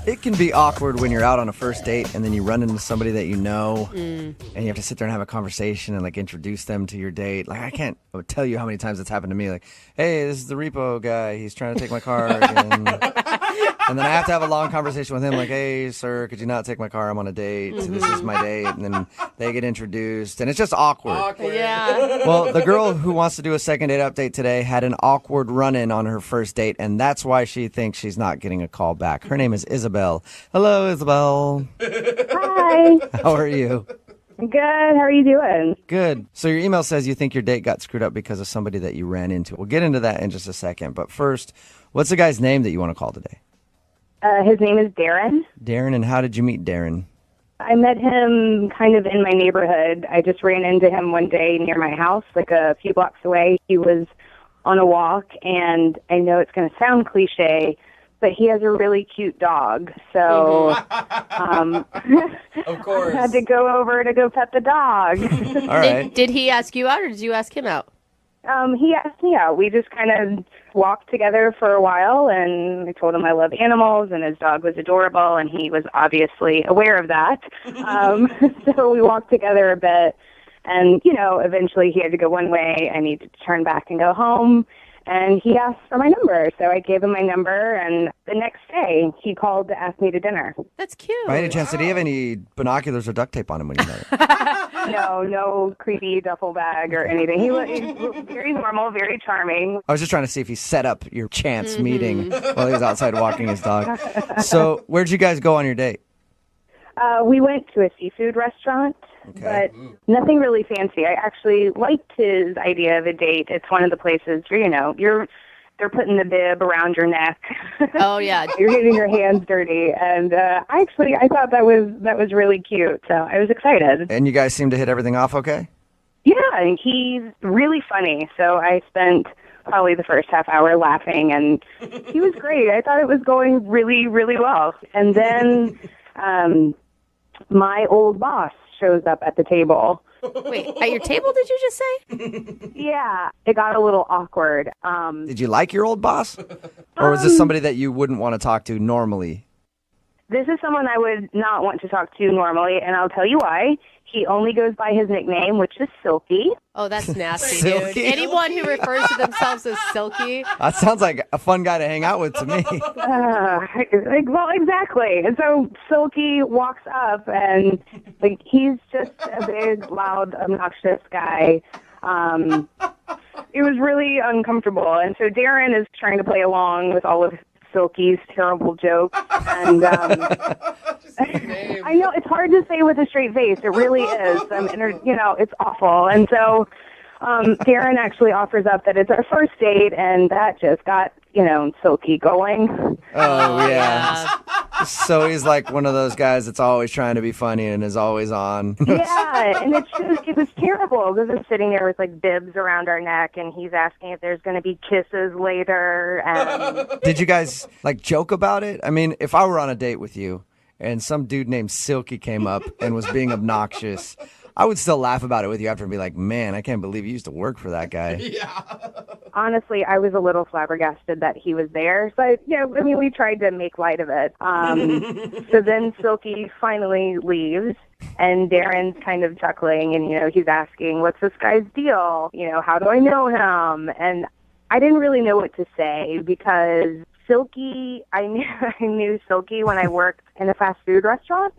It can be awkward when you're out on a first date and then you run into somebody that you know and you have to sit there and have a conversation and like introduce them to your date. Like I would tell you how many times it's happened to me. Like, hey, this is the repo guy. He's trying to take my car again. And then I have to have a long conversation with him like, hey, sir, could you not take my car? I'm on a date. So this is my date. And then they get introduced and it's just awkward. Yeah. Well, the girl who wants to do a second date update today had an awkward run-in on her first date, and that's why she thinks she's not getting a call back. Her name is Isabel. Hello, Isabel. Hi. How are you? Good. How are you doing? Good. So your email says you think your date got screwed up because of somebody that you ran into. We'll get into that in just a second. But first, what's the guy's name that you want to call today? His name is Darren. Darren, and how did you meet Darren? I met him kind of in my neighborhood. I just ran into him one day near my house, like a few blocks away. He was on a walk, and I know it's going to sound cliche, but he has a really cute dog. So Of course. I had to go over to go pet the dog. All right. Did he ask you out or did you ask him out? He asked me out. We just kind of walked together for a while, and I told him I love animals, and his dog was adorable, and he was obviously aware of that. So we walked together a bit, and, eventually he had to go one way. I needed to turn back and go home, and he asked for my number. So I gave him my number, and the next day he called to ask me to dinner. That's cute. By any chance, did he have any binoculars or duct tape on him when you met him? No creepy duffel bag or anything. He was very normal, very charming. I was just trying to see if he set up your chance meeting while he was outside walking his dog. So where'd you guys go on your date? We went to a seafood restaurant, but nothing really fancy. I actually liked his idea of a date. It's one of the places where, they're putting the bib around your neck. Oh, yeah. You're getting your hands dirty. And I thought that was really cute. So I was excited. And you guys seem to hit everything off okay? Yeah, and he's really funny. So I spent probably the first half hour laughing, and he was great. I thought it was going really, really well. And then my old boss shows up at the table. Wait, at your table, did you just say? Yeah, it got a little awkward. Did you like your old boss? Or was this somebody that you wouldn't want to talk to normally? This is someone I would not want to talk to normally, and I'll tell you why. He only goes by his nickname, which is Silky. Oh, that's nasty, Silky? dude. Anyone who refers to themselves as Silky. That sounds like a fun guy to hang out with to me. Well, exactly. And so Silky walks up, and he's just a big, loud, obnoxious guy. It was really uncomfortable. And so Darren is trying to play along with all of Silky's terrible jokes. And I know it's hard to say with a straight face. It really is. It's awful. And so Darren actually offers up that it's our first date, and that just got, Silky going. Oh, yeah. So he's like one of those guys that's always trying to be funny and is always on. Yeah, and it was terrible because we're sitting there with bibs around our neck, and he's asking if there's going to be kisses later. And Did you guys joke about it? I mean, if I were on a date with you and some dude named Silky came up and was being obnoxious, I would still laugh about it with you after and be like, man, I can't believe you used to work for that guy. Yeah. honestly, I was a little flabbergasted that he was there. But, we tried to make light of it. So then Silky finally leaves, and Darren's kind of chuckling, and, he's asking, what's this guy's deal? How do I know him? And I didn't really know what to say because Silky, I knew Silky when I worked in a fast food restaurant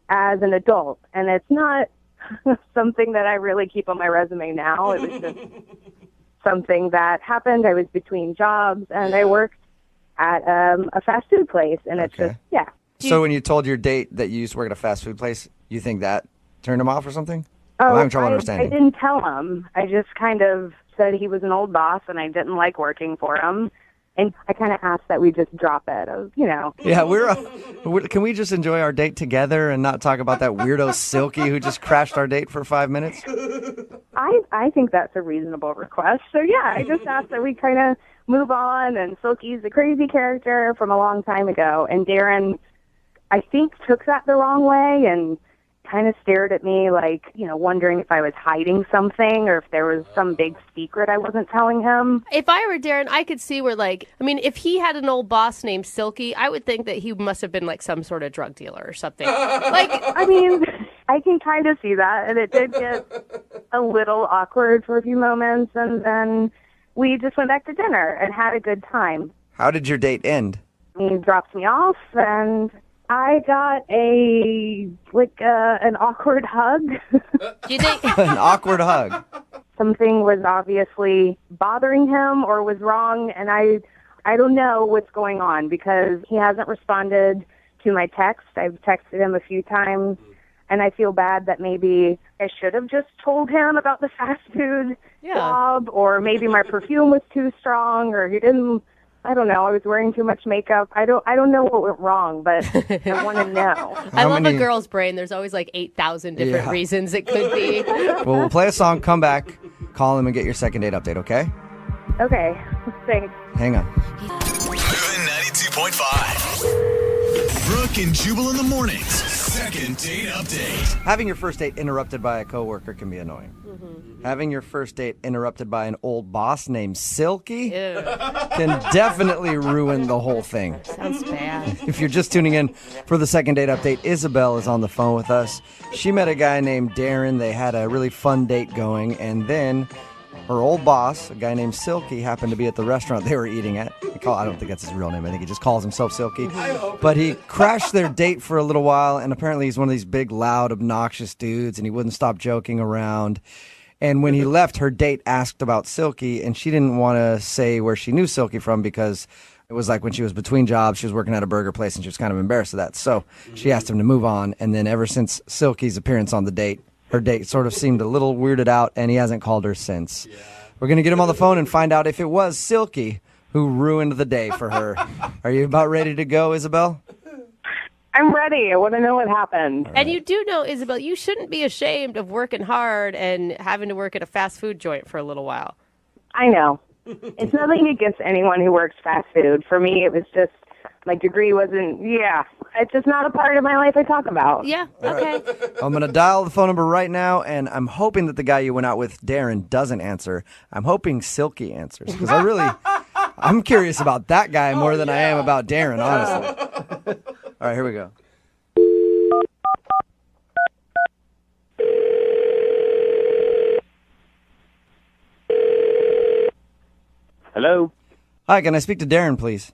as an adult, and it's not something that I really keep on my resume now. It was just something that happened. I was between jobs, and I worked at a fast food place, and it's just, yeah. So when you told your date that you used to work at a fast food place, you think that turned him off or something? Oh, I'm having trouble understanding. I didn't tell him. I just kind of said he was an old boss, and I didn't like working for him. And I kind of asked that we just drop it. Yeah, can we just enjoy our date together and not talk about that weirdo Silky who just crashed our date for 5 minutes? I think that's a reasonable request. So, yeah, I just asked that we kind of move on. And Silky's a crazy character from a long time ago. And Darren, I think, took that the wrong way and kind of stared at me like, wondering if I was hiding something or if there was some big secret I wasn't telling him. If I were Darren, I could see where, if he had an old boss named Silky, I would think that he must have been like some sort of drug dealer or something. I can kind of see that, and it did get a little awkward for a few moments, and then we just went back to dinner and had a good time. How did your date end? He dropped me off, and I got an awkward hug. Do you think An awkward hug. Something was obviously bothering him or was wrong, and I don't know what's going on because he hasn't responded to my text. I've texted him a few times, and I feel bad that maybe I should have just told him about the fast food job, or maybe my perfume was too strong, or he didn't. I don't know. I was wearing too much makeup. I don't know what went wrong, but I want to know. I love a girl's brain. There's always like 8,000 different reasons it could be. Well, we'll play a song, come back, call him, and get your second date update, okay? Okay. Thanks. Hang on. Moving 92.5. Brooke and Jubal in the mornings. Second date update. Having your first date interrupted by a coworker can be annoying. Mm-hmm. Having your first date interrupted by an old boss named Silky can definitely ruin the whole thing. Sounds bad. If you're just tuning in for the second date update, Isabel is on the phone with us. She met a guy named Darren. They had a really fun date going, and then her old boss, a guy named Silky, happened to be at the restaurant they were eating at. I don't think that's his real name. I think he just calls himself Silky. But he crashed their date for a little while, and apparently he's one of these big, loud, obnoxious dudes, and he wouldn't stop joking around. And when he left, her date asked about Silky, and she didn't want to say where she knew Silky from because it was like when she was between jobs, she was working at a burger place, and she was kind of embarrassed of that. So she asked him to move on, and then ever since Silky's appearance on the date, her date sort of seemed a little weirded out, and he hasn't called her since. Yeah. We're going to get him on the phone and find out if it was Silky who ruined the day for her. Are you about ready to go, Isabel? I'm ready. I want to know what happened. Right. And you do know, Isabel, you shouldn't be ashamed of working hard and having to work at a fast food joint for a little while. I know. It's nothing against anyone who works fast food. For me, it was just my degree wasn't, it's just not a part of my life I talk about. Yeah, okay. I'm going to dial the phone number right now, and I'm hoping that the guy you went out with, Darren, doesn't answer. I'm hoping Silky answers, because I'm curious about that guy more than I am about Darren, honestly. All right, here we go. Hello? Hi, can I speak to Darren, please?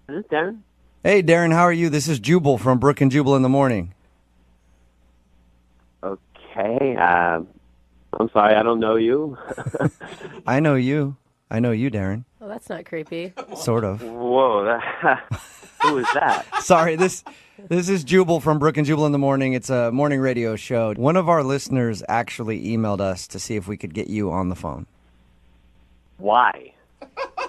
Is this Darren? Hey, Darren, how are you? This is Jubal from Brooke and Jubal in the Morning. Okay. I'm sorry, I don't know you. I know you. I know you, Darren. Well, that's not creepy. Sort of. Whoa, who is that? Sorry, this is Jubal from Brooke and Jubal in the Morning. It's a morning radio show. One of our listeners actually emailed us to see if we could get you on the phone. Why?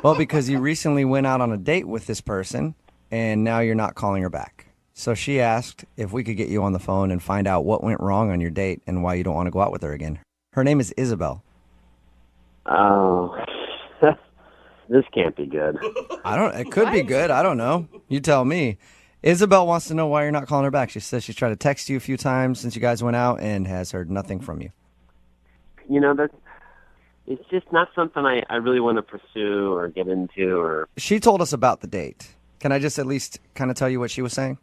Well, because you recently went out on a date with this person, and now you're not calling her back. So she asked if we could get you on the phone and find out what went wrong on your date and why you don't want to go out with her again. Her name is Isabel. Oh, this can't be good. It could be good. I don't know. You tell me. Isabel wants to know why you're not calling her back. She says she's tried to text you a few times since you guys went out and has heard nothing from you. It's just not something I really want to pursue or get into. She told us about the date. Can I just at least kind of tell you what she was saying?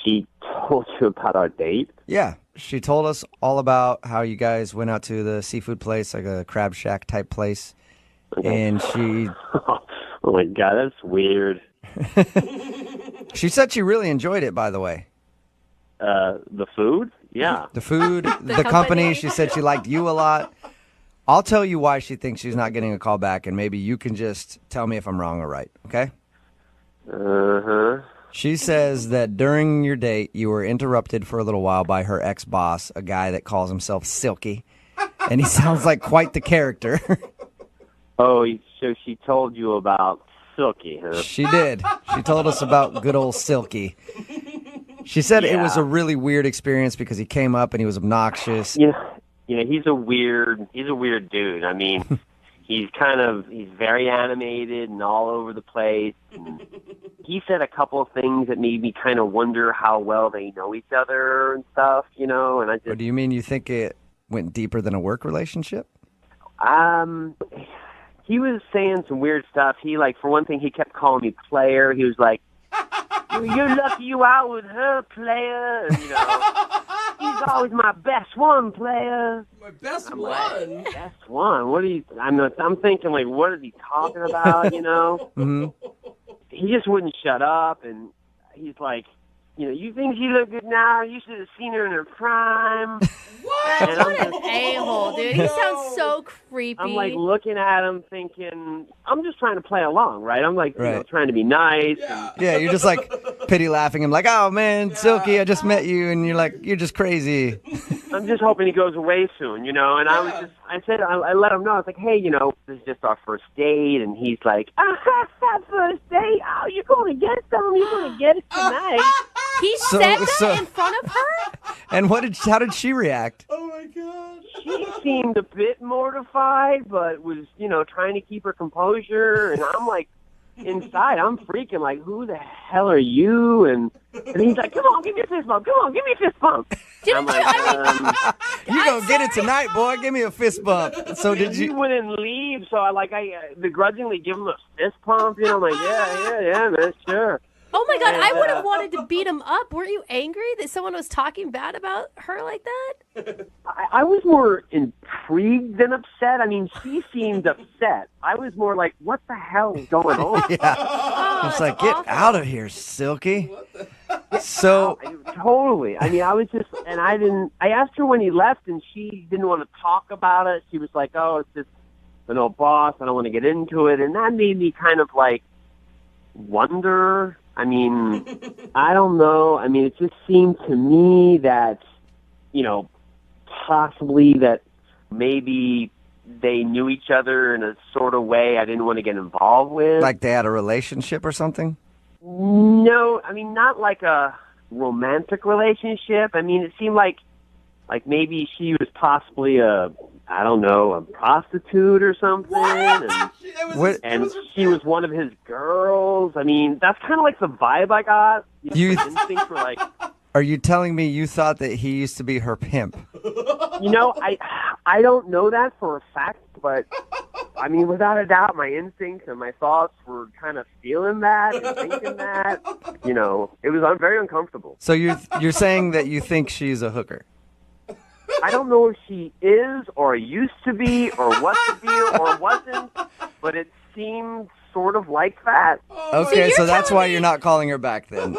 She told you about our date? Yeah. She told us all about how you guys went out to the seafood place, like a crab shack type place. Okay. And she... Oh, my God, that's weird. She said she really enjoyed it, by the way. The food? Yeah. The food, the company. She said she liked you a lot. I'll tell you why she thinks she's not getting a call back, and maybe you can just tell me if I'm wrong or right, okay? Uh-huh. She says that during your date, you were interrupted for a little while by her ex-boss, a guy that calls himself Silky, and he sounds like quite the character. Oh, so she told you about Silky, huh? She did. She told us about good old Silky. She said it was a really weird experience because he came up and he was obnoxious. Yeah, he's a weird dude. I mean, he's very animated and all over the place. And he said a couple of things that made me kind of wonder how well they know each other and stuff, and I just... Or do you mean you think it went deeper than a work relationship? He was saying some weird stuff. He, for one thing, he kept calling me player. He was like, you're lucky you out with her, player. And, he's always my best one, player. My best one? Like, best one? What are you... I'm thinking, what is he talking about, Mm-hmm. He just wouldn't shut up, and he's like, you think she look good now? You should have seen her in her prime. What? And What an a-hole, dude. He sounds so creepy. I'm looking at him thinking, I'm just trying to play along, right? I'm trying to be nice. Yeah. Yeah, you're just pity laughing him oh man, Silky, I just met you, and you're just crazy. I'm just hoping he goes away soon, And I let him know. I was like, hey, this is just our first date. And he's like, first date? Oh, you're going to get some. You're going to get it tonight. He said that in front of her? And how did she react? Oh, my God. She seemed a bit mortified, but was, trying to keep her composure. And I'm inside, I'm freaking who the hell are you? And he's like, come on, give me a fist bump. Come on, give me a fist bump. Didn't You gonna get it tonight, boy. Give me a fist bump. So did He you... wouldn't leave, so I begrudgingly give him a fist pump. I'm like, yeah, man, sure. Oh, my God, I would have wanted to beat him up. Weren't you angry that someone was talking bad about her like that? I was more intrigued than upset. I mean, she seemed upset. I was more like, what the hell is going on? Yeah. It's like, get out of here, Silky. So... Totally. I mean, I was just, and I asked her when he left, and she didn't want to talk about it. She was like, oh, it's just an old boss. I don't want to get into it. And that made me kind of wonder. I mean, I don't know. I mean, it just seemed to me that, possibly that maybe they knew each other in a sort of way I didn't want to get involved with. Like they had a relationship or something? No, I mean, not like a romantic relationship. I mean, it seemed like maybe she was possibly a prostitute or something. And she was one of his girls. I mean, that's kind of the vibe I got. You instincts were Are you telling me you thought that he used to be her pimp? I don't know that for a fact, but I mean, without a doubt, my instincts and my thoughts were kind of feeling that and thinking that. It was very uncomfortable. So you're saying that you think she's a hooker? I don't know if she is or used to be or was to be or wasn't, but it seemed sort of like that. Okay, so that's why you're not calling her back then.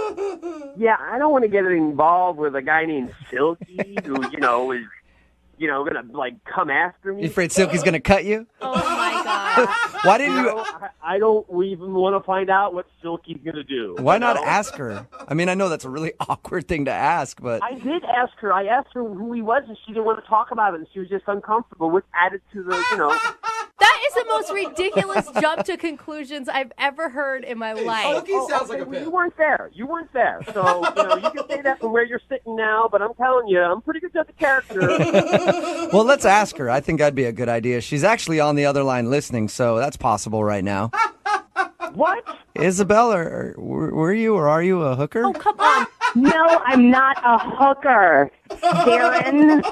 Yeah, I don't want to get involved with a guy named Silky who, is, going to, come after me. You afraid Silky's going to cut you? Oh, my God. Why didn't you... I don't even want to find out what Silky's going to do. Why not ask her? I mean, I know that's a really awkward thing to ask, but... I did ask her. I asked her who he was, and she didn't want to talk about it, and she was just uncomfortable, which added to the, That is the most ridiculous jump to conclusions I've ever heard in my life. Silky sounds like a pimp. You weren't there. So, you can say that from where you're sitting now, but I'm telling you, I'm pretty good at the character. Well, let's ask her. I think that'd be a good idea. She's actually on the other line listening, so that's possible right now. What? Isabel, were you or are you a hooker? Oh, come on. No, I'm not a hooker, Darren.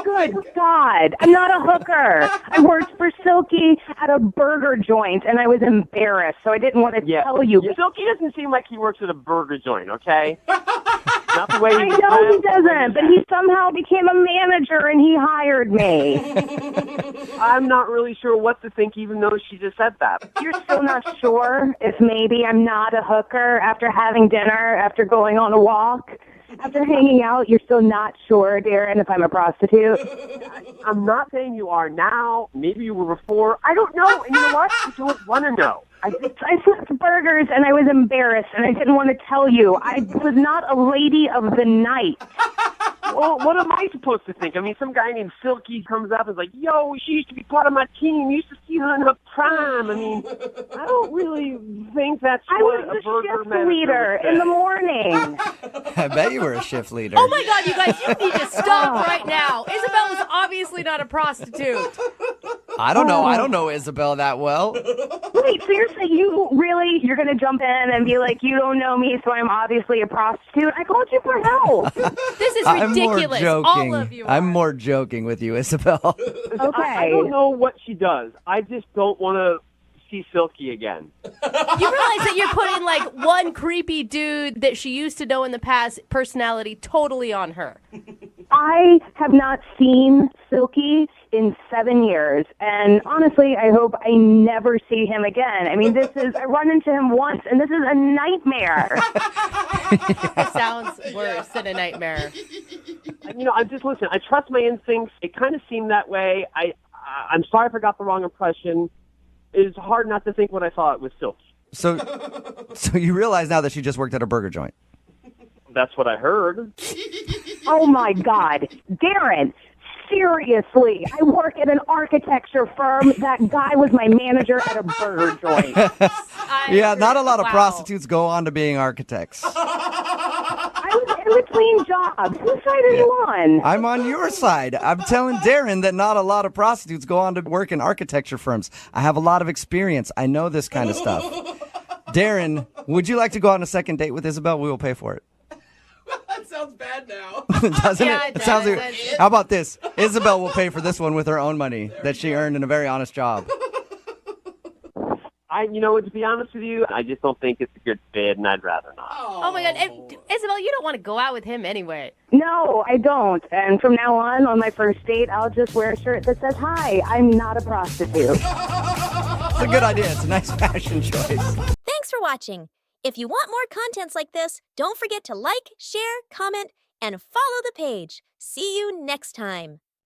Good God. I'm not a hooker. I worked for Silky at a burger joint, and I was embarrassed, so I didn't want to tell you. Silky doesn't seem like he works at a burger joint, okay? Not the way I know he doesn't, but he somehow became a manager, and he hired me. I'm not really sure what to think, even though she just said that. You're still not sure if maybe I'm not a hooker after having dinner, after going on a walk? After hanging out, you're still not sure, Darren, if I'm a prostitute? I'm not saying you are now. Maybe you were before. I don't know. And you know what? I don't want to know. I flipped burgers, and I was embarrassed, and I didn't want to tell you. I was not a lady of the night. Well, what am I supposed to think? I mean, some guy named Silky comes up and is like, yo, she used to be part of my team. You used to see her in her prime. I mean, I don't really think that's what a burger shift leader in the morning. I bet you were a shift leader. Oh, my God, you guys, you need to stop right now. Isabel is obviously not a prostitute. I don't know. I don't know Isabel that well. Wait, so you're saying you're going to jump in and be like, you don't know me, so I'm obviously a prostitute? I called you for help. This is I'm ridiculous. more joking. All of you I'm are. more joking with you, Isabel. Okay. I don't know what she does. I just don't want to see Silky again. You realize that you're putting like one creepy dude that she used to know in the past personality totally on her. I have not seen Silky in 7 years, and honestly, I hope I never see him again. I mean, I run into him once, and this is a nightmare. It sounds worse than a nightmare. I just listen. I trust my instincts. It kind of seemed that way. I'm sorry if I got the wrong impression. It's hard not to think what I thought with Silky. So you realize now that she just worked at a burger joint. That's what I heard. Oh, my God. Darren, seriously, I work at an architecture firm. That guy was my manager at a burger joint. Yeah, not a lot of Wow. prostitutes go on to being architects. I was in between jobs. Whose side are you on? I'm on your side. I'm telling Darren that not a lot of prostitutes go on to work in architecture firms. I have a lot of experience. I know this kind of stuff. Darren, would you like to go on a second date with Isabel? We will pay for it. That sounds bad now. Doesn't Yeah, it? it Sounds does. like, how about this? Isabel will pay for this one with her own money that she earned in a very honest job. To be honest with you, I just don't think it's a good fit, and I'd rather not. Oh my God. Isabel, you don't want to go out with him anyway. No, I don't. And from now on my first date, I'll just wear a shirt that says, "Hi, I'm not a prostitute." It's a good idea. It's a nice fashion choice. Thanks for watching. If you want more contents like this, don't forget to like, share, comment, and follow the page. See you next time.